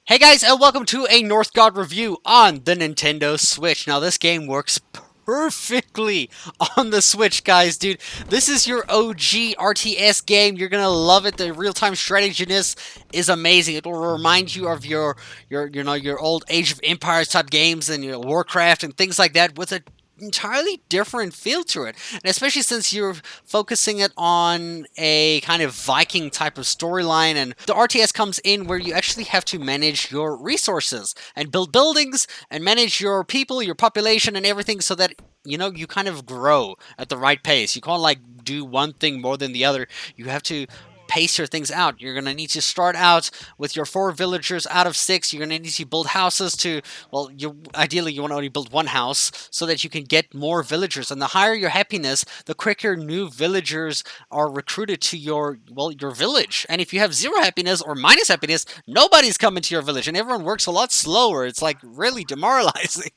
Hey guys, and welcome to a Northgard review on the Nintendo Switch. Now, this game works perfectly on the Switch, guys, dude. This is your OG RTS game. You're gonna love it. The real-time strateginess is amazing. It will remind you of your old Age of Empires type games and your Warcraft and things like that with a entirely different feel to it, and especially since you're focusing it on a kind of Viking type of storyline, and the RTS comes in where you actually have to manage your resources and build buildings and manage your people, your population, and everything so that you kind of grow at the right pace. You can't like do one thing more than the other. You have to pace your things out. You're going to need to start out with your 4 villagers out of 6. You're going to need to build houses to, well, ideally you want to only build one house so that you can get more villagers. And the higher your happiness, the quicker new villagers are recruited to your village. And if you have 0 happiness or minus happiness, nobody's coming to your village and everyone works a lot slower. It's like really demoralizing.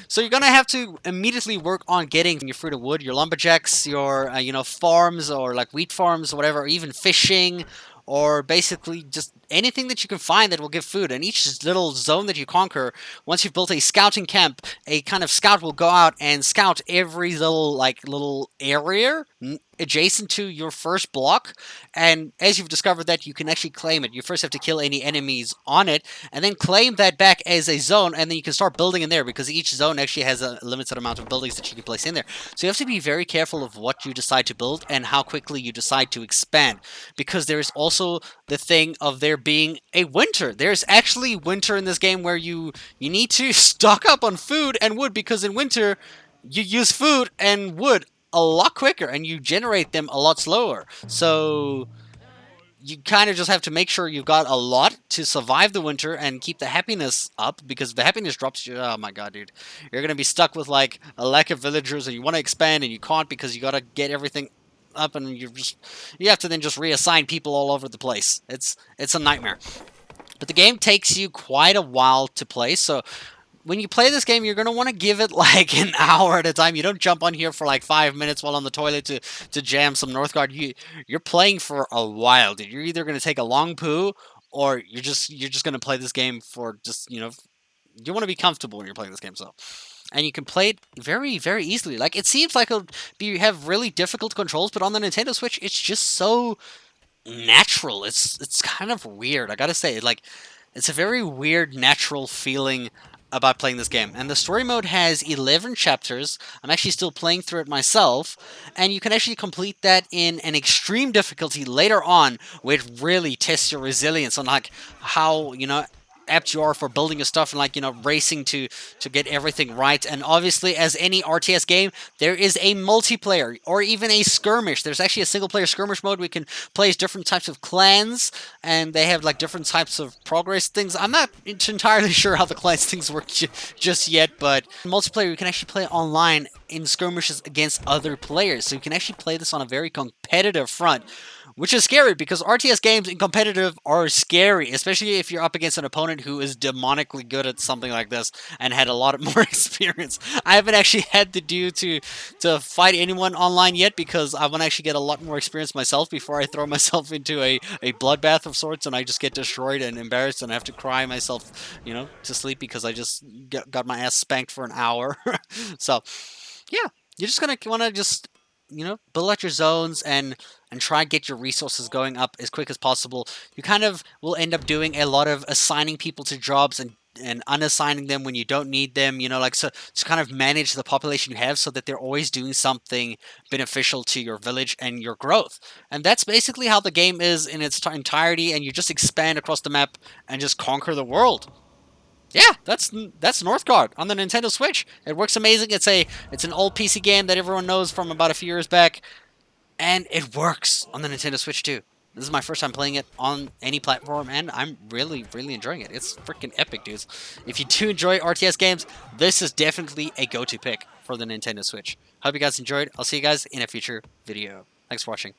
So you're going to have to immediately work on getting your fruit of wood, your lumberjacks, your farms, or like wheat farms or whatever, or even fishing, or basically just anything that you can find that will give food. And each little zone that you conquer, once you've built a scouting camp, a kind of scout will go out and scout every little area adjacent to your first block. And as you've discovered that, you can actually claim it. You first have to kill any enemies on it, and then claim that back as a zone, and then you can start building in there, because each zone actually has a limited amount of buildings that you can place in there. So you have to be very careful of what you decide to build and how quickly you decide to expand, because there is also the thing of there being a winter. There's actually winter in this game where you need to stock up on food and wood, because in winter you use food and wood a lot quicker and you generate them a lot slower. So you kind of just have to make sure you've got a lot to survive the winter and keep the happiness up, because if the happiness drops, oh my god, dude, you're going to be stuck with like a lack of villagers, and you want to expand and you can't because you got to get everything up, and you have to then just reassign people all over the place. It's a nightmare. But the game takes you quite a while to play, so when you play this game, you're going to want to give it like an hour at a time. You don't jump on here for like 5 minutes while on the toilet to jam some Northgard. You're playing for a while, dude. You're either going to take a long poo, or you're just going to play this game for just, you want to be comfortable when you're playing this game, so. And you can play it very, very easily. Like, it seems like you have really difficult controls, but on the Nintendo Switch, it's just so natural. It's kind of weird, I gotta say. Like, it's a very weird, natural feeling about playing this game. And the story mode has 11 chapters. I'm actually still playing through it myself, and you can actually complete that in an extreme difficulty later on, where it really tests your resilience on like how apt you are for building your stuff and like racing to get everything right. And obviously, as any RTS game, there is a multiplayer or even a skirmish. There's actually a single player skirmish mode. We can play as different types of clans, and they have like different types of progress things. I'm not entirely sure how the clans things work just yet, but in multiplayer you can actually play online in skirmishes against other players, so you can actually play this on a very competitive front, which is scary, because RTS games in competitive are scary, especially if you're up against an opponent who is demonically good at something like this and had a lot more experience. I haven't actually had to to fight anyone online yet, because I want to actually get a lot more experience myself before I throw myself into a bloodbath of sorts and I just get destroyed and embarrassed and have to cry myself, to sleep because I just got my ass spanked for an hour. So, yeah, you're just going to want to just build out your zones and try and get your resources going up as quick as possible. You kind of will end up doing a lot of assigning people to jobs and unassigning them when you don't need them, so to kind of manage the population you have so that they're always doing something beneficial to your village and your growth. And that's basically how the game is in its entirety, and you just expand across the map and just conquer the world. Yeah, that's Northgard on the Nintendo Switch. It works amazing. It's an old PC game that everyone knows from about a few years back, and it works on the Nintendo Switch too. This is my first time playing it on any platform, and I'm really, really enjoying it. It's freaking epic, dudes. If you do enjoy RTS games, this is definitely a go-to pick for the Nintendo Switch. Hope you guys enjoyed. I'll see you guys in a future video. Thanks for watching.